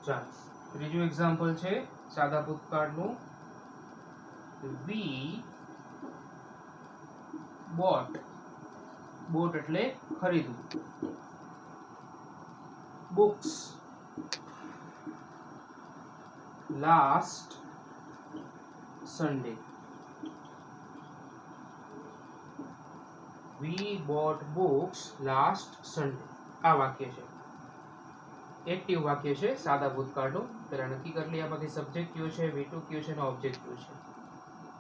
ચાલો ત્રીજું એક્ઝામ્પલ છે સાદા ભૂતકાળનું. વી બોટ, બોટ એટલે ખરીદવું. Books last Sunday. We bought books last Sunday. આ વાક્ય છે, એક્ટિવ વાક્ય છે સાદા ભૂતકાળનું. પહેલા નક્કી કરી લઈએ આમાંથી સબ્જેક્ટ કયો છે, V2 કયો છે અને ઓબ્જેક્ટ કયો છે.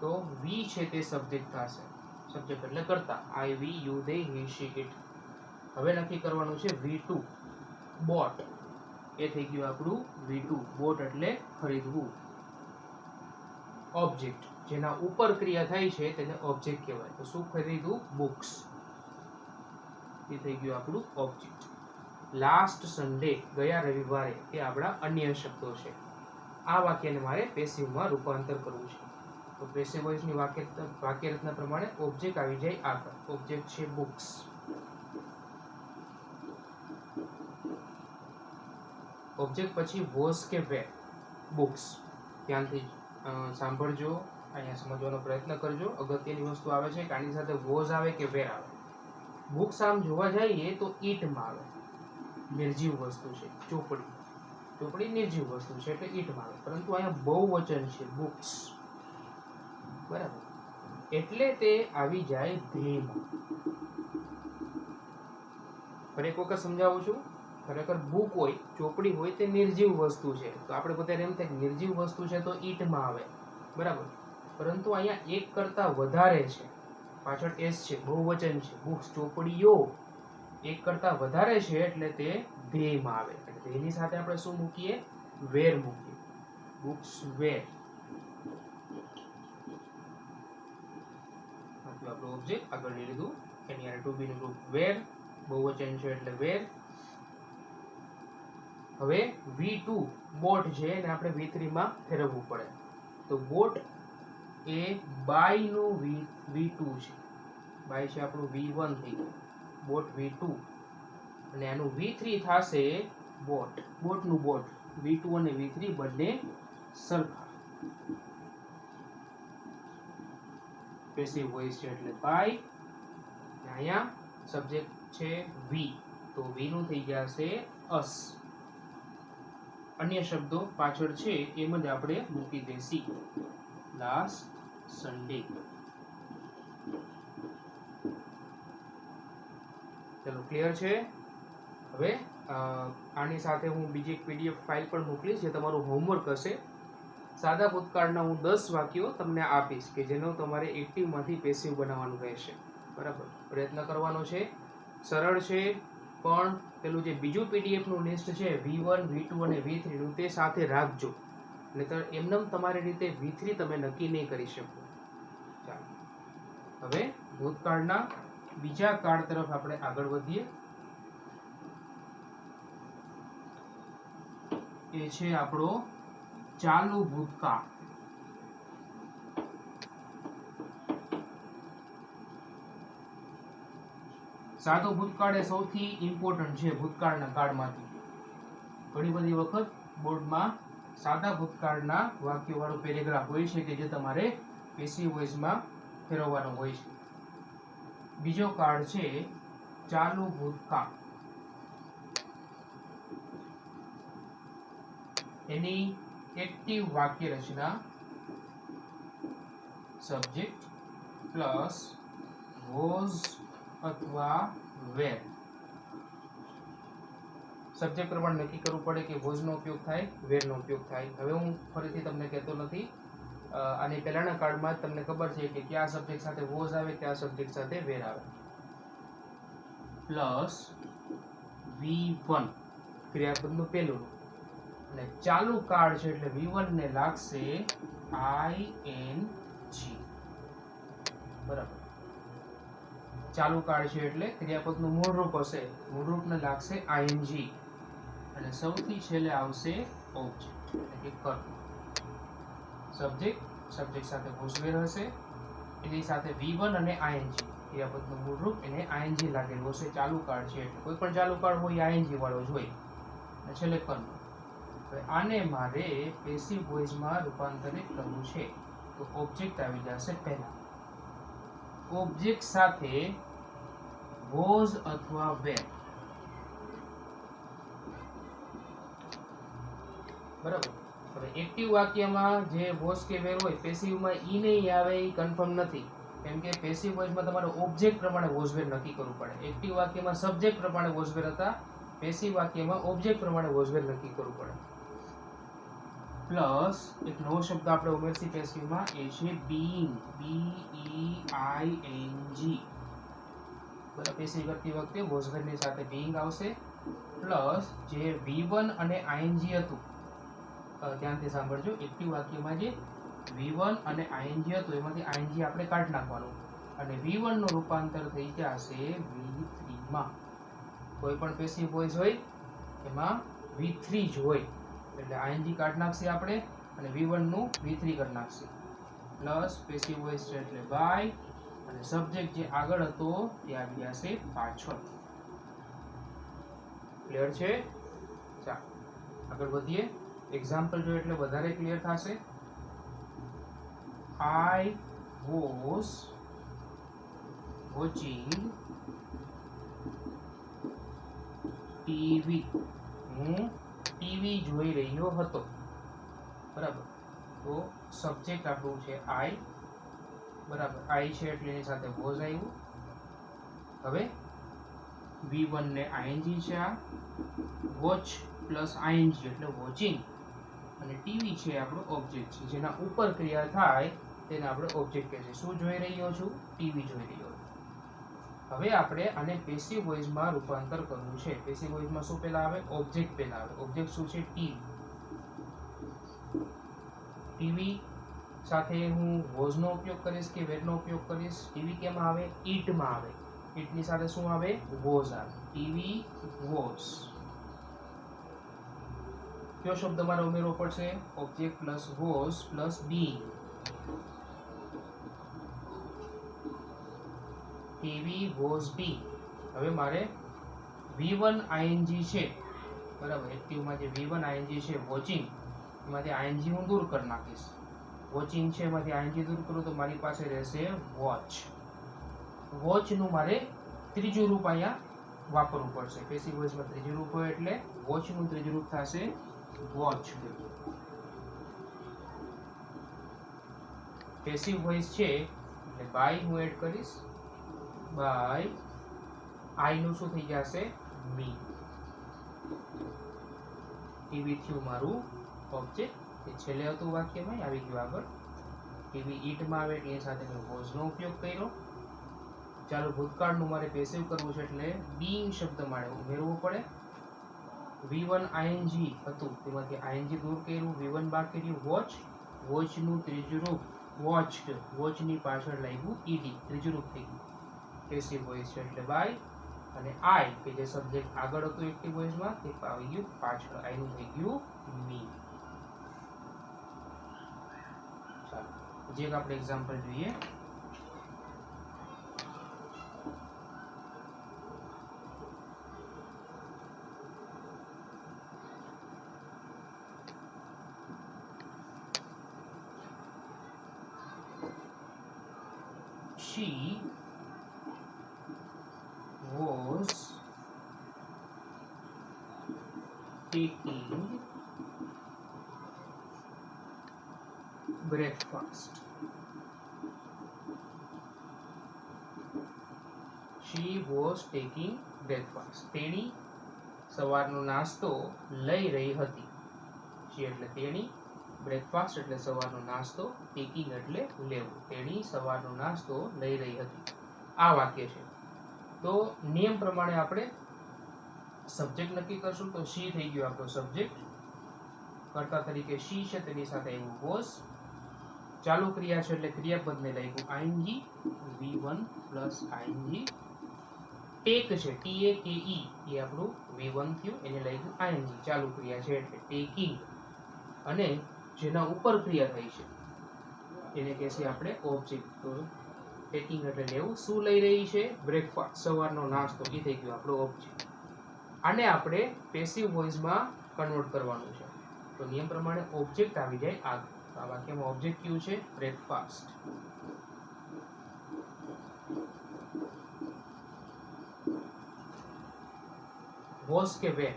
તો વી છે તે સબ્જેક્ટ થશે, સબ્જેક્ટ એટલે કરતા. I, we, you, they, he, she, it. હવે નક્કી કરવાનું છે V2 બોટ. એ થઈ ગયું આપણું V2 બોટ એટલે ખરીદવું. ઓબ્જેક્ટ જેના ઉપર ક્રિયા થાય છે તેને ઓબ્જેક્ટ કહેવાય. તો શું ખરીદવું? બુક્સ. એ થઈ ગયું આપણું ઓબ્જેક્ટ. લાસ્ટ સન્ડે ગયા રવિવારે એ આપણા અન્ય શબ્દો છે. આ વાક્યને મારે પેસિવમાં રૂપાંતર કરવું છે. તો પેસિવ વોઇસની વાક્ય રચના પ્રમાણે ઓબ્જેક્ટ આવી જાય આગળ. ઓબ્જેક્ટ છે બુક્સ. ઓબ્જેક્ટ પછી વોઝ કે વેર. બુક્સ ધ્યાનથી સાંભળજો, અહીંયા સમજવાનો પ્રયત્ન કરજો. અગત્યની વસ્તુ આવે છે કે આની સાથે વોઝ આવે કે વેર આવે. બુક્સ આમ જોવા જઈએ તો ઈટમાં આવે, નિર્જીવ વસ્તુ છે. ચોપડી, ચોપડી નિર્જીવ વસ્તુ છે એટલે ઈટમાં આવે. પરંતુ અહીંયા બહુવચન છે બુક્સ, બરાબર, એટલે તે આવી જાય ધ્યેયમાં. ફરી એક વખત સમજાવું છું. ખરેખર બુક હોય, ચોપડી હોય તે નિર્જીવ વસ્તુ છે. તો આપણે બધા એમ થાય કે નિર્જીવ વસ્તુ છે તો ઈટમાં આવે, બરાબર. પરંતુ અહીંયા એક કરતા વધારે છે, પાછળ એસ છે, બહુવચન છે. બુક્સ, ચોપડીઓ એક કરતા વધારે છે એટલે તે ધ્યેયમાં આવે. એટલે ધ્યેયની સાથે આપણે શું મૂકીએ? વેર મૂકીએ. બુક્સ વેર. આપણું ઓબ્જેક્ટ આગળ લઈ લીધું. એની આરે ટુ બી નું રૂપ વેર, બહુવચન છે એટલે વેર. હવે V2 બોટ છે એને આપણે V3 માં ફેરવવું પડે. તો બોટ એ બાય નું V2 છે. બાય છે આપણું V1 થઈ ગયું. બોટ V2 અને આનું V3 થશે બોટ. બોટનું બોટ. V2 અને V3 બંને સરખા. પેસિવ વોઇસ છે એટલે બાય. અહીંયા સબ્જેક્ટ છે V, તો V નું થઈ જશે અસ. અન્ય શબ્દો પાછળ છે એમ જ આપણે મૂકી દેસી. Last Sunday. ચલો ક્લિયર છે. હવે આની સાથે હું બીજી એક PDF ફાઇલ પણ મોકલીશ જે તમારું હોમવર્ક હશે. સાદા ભૂતકાળના હું 10 વાક્યો તમને આપીશ કે જેનો તમારે એક્ટિવમાંથી પેસિવ બનાવવાનું રહેશે, બરાબર. પ્રયત્ન કરવાનો છે. સરળ છે, પણ પેલું જે બીજું PDF નું લિસ્ટ છે V1, V2 અને V3 નું તે સાથે રાખજો, નહીતર એમનેમ તમારી રીતે V3 તમે નક્કી નહીં કરી શકો. ચાલો હવે ભૂતકાળના બીજા કાળ તરફ આપણે આગળ વધીએ. એ છે આપણો ચાલુ ભૂતકાળ. સાદો ભૂતકાળ એ સૌથી ઇમ્પોર્ટન્ટ છે ભૂતકાળના કાળમાંથી. ઘણી બધી વખત બોર્ડમાં સાદા ભૂતકાળના વાક્યોવાળો પેરેગ્રાફ હોય છે કે જે તમારે પેસિવ વોઇસમાં ફેરવવાનો હોય છે. બીજો કાળ છે ચાલુ ભૂતકાળ. એની એક્ટિવ વાક્ય રચના સબ્જેક્ટ પ્લસ વોઝ અથવા વેર. સબ્જેક્ટ પ્રમાણે નક્કી કરવું પડે કે વોઝનો ઉપયોગ થાય, વેરનો ઉપયોગ થાય. હવે હું ફરીથી તમને કહેતો નથી. આની પહેલાના કાળમાં તમને ખબર છે કે કયા સબ્જેક્ટ સાથે વોઝ આવે, કયા સબ્જેક્ટ સાથે વેર આવે. પ્લસ V1 ક્રિયાપદનું પહેલું, અને ચાલુ કાળ છે એટલે V1 ને લાગશે ING, બરાબર. ચાલુ કાળ છે એટલે ક્રિયાપદનું મૂળ રૂપ હશે, મૂળ રૂપને લાગશે ING, અને સૌથી છેલ્લે આવશે ઓબ્જેક્ટ એટલે કે કર્મ. સબ્જેક્ટ સાથે વોઝ વેર હશે, એની સાથે V1 અને ING ક્રિયાપદનું મૂળ રૂપ એને ING લાગેલું હશે. ચાલુ કાળ છે એટલે કોઈ પણ ચાલુ કાળ હોય ING વાળો જ હોય, અને છેલ્લે કર્મ. હવે આને મારે પેસિવ વોઇસમાં રૂપાંતરિત કરવું છે તો ઓબ્જેક્ટ આવી જશે પહેલા. ઓબ્જેક્ટ સાથે વોઝ અથવા વેર, બરાબર. હવે એક્ટિવ વાક્યમાં જે વોઝ કે વેર હોય, પેસિવમાં ઈ નહીં આવે, એ કન્ફર્મ નથી, કેમ કે પેસિવ વોઇસમાં તમારે ઓબ્જેક્ટ પ્રમાણે વોઝ વેર નક્કી કરવું પડે. એક્ટિવ વાક્યમાં સબ્જેક્ટ પ્રમાણે વોઝ વેર હતા, પેસિવ વાક્યમાં ઓબ્જેક્ટ પ્રમાણે વોઝ વેર નક્કી કરવું પડે. પ્લસ એક નવો શબ્દ આપણે ઉમેરશી પેસિવમાં, એ છે બીઇંગ, BEING. બરાબર, પેસિવ કરતી વખતે વોઝ વેરની સાથે બીઇંગ આવશે. પ્લસ જે V1 અને ING હતું, ધ્યાનથી સાંભળજો, એક્ટિવ વાક્યમાં જે V1 અને ING હતું એમાંથી ING આપણે કાઢી નાખવાનું અને V1 નું રૂપાંતર થઈ જશે V3 માં. કોઈ પણ પેસિવ વોઇસ હોય એમાં V3 જ હોય, એટલે ING કાઢી નાખશે આપણે અને V1 નું V3 કરી નાખશે. પ્લસ પેસિવ વોઇસ છે એટલે બાય, અને સબ્જેક્ટ જે આગળ હતો તે આવી જશે પાછળ. ક્લિયર છે? ચાલો આગળ વધીએ. એક્ઝામ્પલ જો એટલે વધારે ક્લિયર થશે. I was watching TV. હું ટીવી જોઈ રહ્યો હતો. બરાબર, તો સબ્જેક્ટ આપણું છે I. બરાબર, I છે એટલે એની સાથે was આવ્યું. હવે V1 ને ING છે, આ વોચ પ્લસ ING એટલે વોચિંગ, અને ટીવી છે આપણો ઓબ્જેક્ટ છે, જેના ઉપર ક્રિયા થાય તેને આપણે ઓબ્જેક્ટ કહે છે. શું જોઈ રહ્યો છું? ટીવી જોઈ રહ્યો છું. હવે આપણે આને પેસિવ વોઇસમાં રૂપાંતર કરવું છે. પેસિવ વોઇસમાં શું પહેલા આવે? ઓબ્જેક્ટ પહેલા આવે. ઓબ્જેક્ટ શું છે? ટીવી. ટીવી સાથે હું વોઝ નો ઉપયોગ કરીશ કે વેર નો ઉપયોગ કરીશ? ટીવી કેમાં આવે? ઈટ માં આવે. ઈટ ની સાથે શું આવે? વોઝ આવે. TV was. કયો શબ્દ મારે ઉમેરવો પડશે? Object plus was plus being. TV was being. હવે મારે V1 ING છે, બરાબર, એક્ટિવમાં જે V1 ING છે વોચિંગ, એમાંથી ING હું દૂર કરી નાખીશ. વોચિંગ છે એમાંથી ING દૂર કરું તો મારી પાસે રહેશે વોચ. વોચ નું મારે ત્રીજું રૂપ અહીંયા વાપરવું પડશે. પેસિવ વોઇસમાં ત્રીજું રૂપ હોય એટલે વોચ નું ત્રીજું રૂપ થશે વોચ. પેસિવ વોઇસ છે એટલે બાય હું એડ કરીશ. બાય I નું શું થઈ જશે? મી. ટીવી થયું મારું ઓબ્જેક્ટ, એ છેલ્લે હતું વાક્યમાં આવી ગયું આગળ. ટીવી ઈટમાં આવે એટલે એની સાથે મેં વોઝ નો ઉપયોગ કર્યો. ચાલો ભૂતકાળનું મારે પેસિવ કરવું છે એટલે બીઇંગ શબ્દ મારે ઉમેરવો પડે. V1 ING હતું તેમાંથી ING દૂર કર્યું, V1 બાકી રહ્યું વોચ. વોચ નું ત્રીજું રૂપ વોચ્ડ, વોચ ની પાછળ લાગ્યું ED, ત્રીજું રૂપ થઈ ગયું. પેસિવ વોઇસ છે એટલે બાય, અને I કે જે સબ્જેક્ટ આગળ હતું એક્ટિવ વોઇસમાં તે આવી ગયું પાછળ, I નું થઈ ગયું મી. ચાલો જે એક આપણે એક્ઝામ્પલ જોઈએ. She was taking breakfast. She was taking breakfast. તેણી સવારનો નાસ્તો લઈ રહી હતી. She એટલે તેણી, બ્રેકફાસ્ટ એટલે સવારનો નાસ્તો, ટેકિંગ એટલે લેવું. તેણી સવારનો નાસ્તો લઈ રહી હતી. આ વાક્ય છે. તો નિયમ પ્રમાણે આપણે સબ્જેક્ટ નક્કી કરશું. તો she થઈ ગયો આપણો સબ્જેક્ટ. કર્તા તરીકે she છે, તેની સાથે આવ્યું was. ચાલુ ક્રિયા છે એટલે ક્રિયાપદને લાગ્યું ING, V1 plus ING. Take છે TAKE, એ આપણું V1 થયું, એને લાગ્યું ING. ચાલુ ક્રિયા છે એટલે ટેકિંગ, અને જેના ઉપર ક્રિયા થઈ છે એને કહેશે આપણે ઓબ્જેક્ટ. તો ટેકિંગ એટલે લેવું. શું લઈ રહી છે? બ્રેકફાસ્ટ, સવારનો નાસ્તો, એ થઈ ગયો આપણો ઓબ્જેક્ટ. આને આપણે પેસિવ વોઇસમાં કન્વર્ટ કરવાનું છે. તો નિયમ પ્રમાણે ઓબ્જેક્ટ આવી જાય આગળ. તો આ વાક્યમાં ઓબ્જેક્ટ કયું છે? બ્રેકફાસ્ટ. વોઝ કે વેર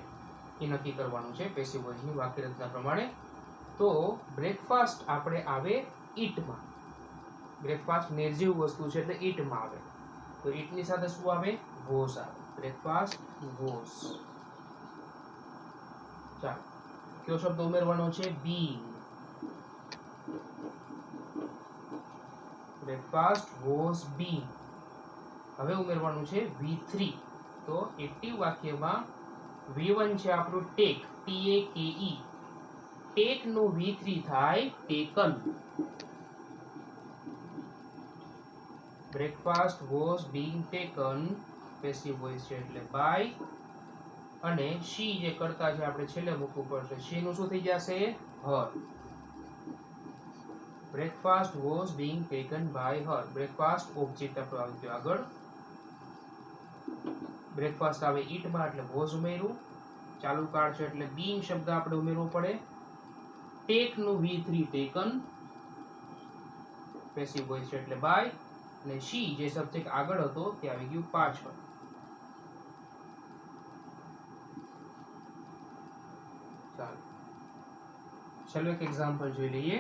એ નક્કી કરવાનું છે પેસિવ વોઇસની વાક્ય રચના પ્રમાણે. તો બ્રેકફાસ્ટ આપણે આવે ઈટમાં. બ્રેકફાસ્ટ નિર્જીવ વસ્તુ છે એટલે ઈટમાં આવે. તો ઈટની સાથે શું આવે? વોઝ આવે. Breakfast was. ચાલો, કયો શબ્દ ઉમેરવાનો છે? બીંગ. Breakfast was being. હવે ઉમેરવાનું છે V3. તો એક્ટિવ વાક્યમાં V1 છે આપણું ટેક, TAKE. ટેક નું V3 થાય taken. Breakfast was being taken, passive voice છે એટલે બાય. અને શી જે કરતા છે આપણે છેલ્લે મૂકવું પડશે. શી નું શું થઈ જશે? Her. Breakfast was being taken by her. Breakfast object આપણો આવી ગયો આગળ. બ્રેકફાસ્ટ આવે ઈટમાં એટલે વોઝ ઉમેર્યું. ચાલુ કાળ છે એટલે બીંગ શબ્દ આપણે ઉમેરવો પડે. ટેક નું V3 ટેકન, પેસિવ વોઇસ છે એટલે બાય. અને શી જે સબ્જેક્ટ આગળ હતો તે આવી ગયું પાછળ. ચાલો, ચલો એક એક્ઝામ્પલ જોઈ લઈએ.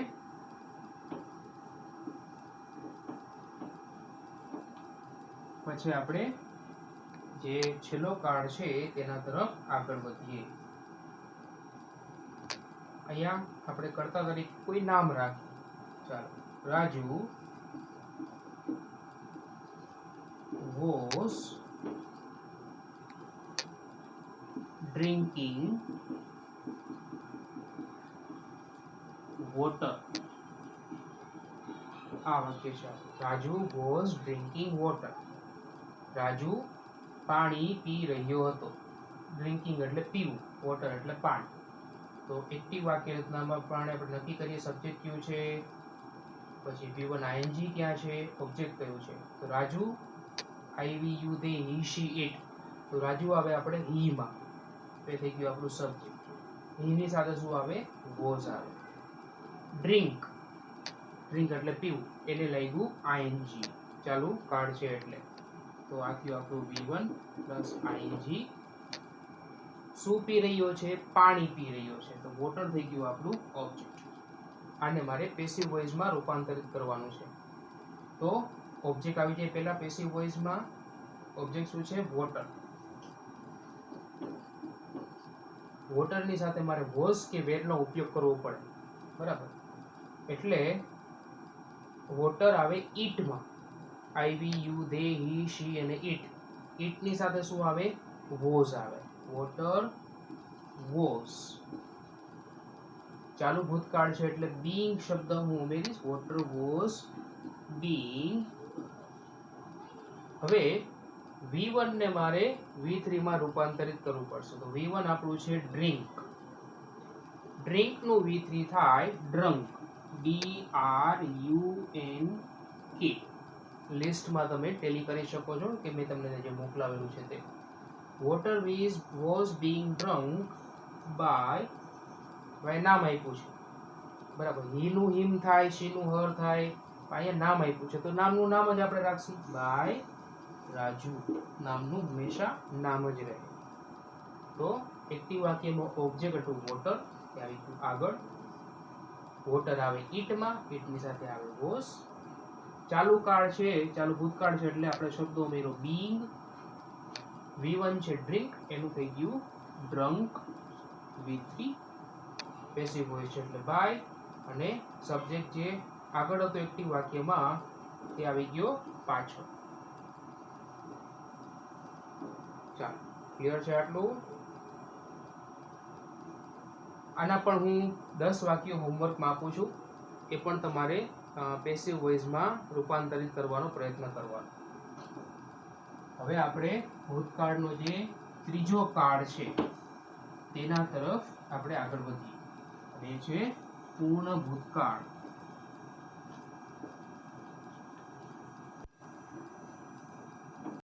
પછી આપણે જે છેલ્લો કાર્ડ છે તેના તરફ આગળ વધીએ. અહીંયા આપણે કર્તા તરીકે કોઈ નામ રાખીએ. ચાલો, રાજુ was drinking water. આ વાક્ય છે. Raju was drinking water. Raju પાણી પી રહ્યો હતો. ડ્રિંકિંગ એટલે પીવું, વોટર એટલે પાણી. તો એક્ટિવ વાક્ય રચનામાં પ્રમાણે આપણે નક્કી કરીએ સબ્જેક્ટ કયું છે, પછી V1 ING ક્યાં છે, ઓબ્જેક્ટ કયું છે. તો Raju, IVU they he she it. તો રાજુ આવે આપણે he માં. તો એ થઈ ગયું આપણું સબ્જેક્ટ. he ની સાથે શું આવે? was આવે. ડ્રિંક, ડ્રિંક એટલે પીવું, એને લાગ્યું ING. ચાલુ કાર્ડ છે એટલે. તો આ થયું આપણું V1 પ્લસ ING. શું પી રહ્યો છે? પાણી પી રહ્યો છે. તો વોટર થઈ ગયું આપણું ઓબ્જેક્ટ. આને મારે પેસિવ વોઇસમાં રૂપાંતરિત કરવાનું છે. તો ઓબ્જેક્ટ આવી જાય પહેલા પેસિવ વોઇસમાં. ઓબ્જેક્ટ શું છે? વોટર. વોટરની સાથે મારે વોઝ કે વેરનો ઉપયોગ કરવો પડે, બરાબર? એટલે વોટર આવે ઈટમાં. IVU they he she અને it. ઈટની સાથે શું આવે? વોઝ આવે. Water was. ચાલુ ભૂતકાળ છે એટલે બીંગ શબ્દ હું ઉમેરીશ. Water was being. હવે V1 ને મારે V3 માં રૂપાંતરિત કરવું પડશે. તો V1 આપણું છે ડ્રિંક. ડ્રિંક નું V3 થાય ડ્રંક, DRUNK. લિસ્ટમાં તમે ટેલી કરી શકો છો કે મેં તમને જે મોકલાવેલું છે તે. Water was being drunk by નામ આપ્યું છે, બરાબર? he નું him થાય, she નું her થાય. અહીંયા નામ આપ્યું છે તો નામનું નામ જ આપણે રાખશું, બાય રાજુ. નામનું હંમેશા નામ જ રહે. તો એક્ટિવ વાક્યનો ઓબ્જેક્ટ હતું વોટર, તે આવી ગયું આગળ. વોટર આવે ઈટમાં, ઈટની સાથે આવે વોઝ. ચાલુ કાળ છે, ચાલુ ભૂતકાળ છે એટલે આપણે શબ્દો ઉમેરો બીંગ. V1 છે ડ્રિંક, એનું થઈ ગયું ડ્રંક. V3 પેસિવ વોઇસ છે એટલે બાય. અને સબ્જેક્ટ જે આગળ હતો એક્ટિવ વાક્યમાં તે આવી ગયો પાછળ. ચાલો, ક્લિયર છે આટલું? આના પણ હું 10 વાક્યો હોમવર્કમાં આપું છું. એ પણ તમારે પેસિવ વોઇસમાં રૂપાંતરિત કરવાનો પ્રયત્ન કરવાનો. હવે આપણે ભૂતકાળનો જે ત્રીજો કાળ છે તેના તરફ આપણે આગળ વધીએ. અને એ છે પૂર્ણ ભૂતકાળ.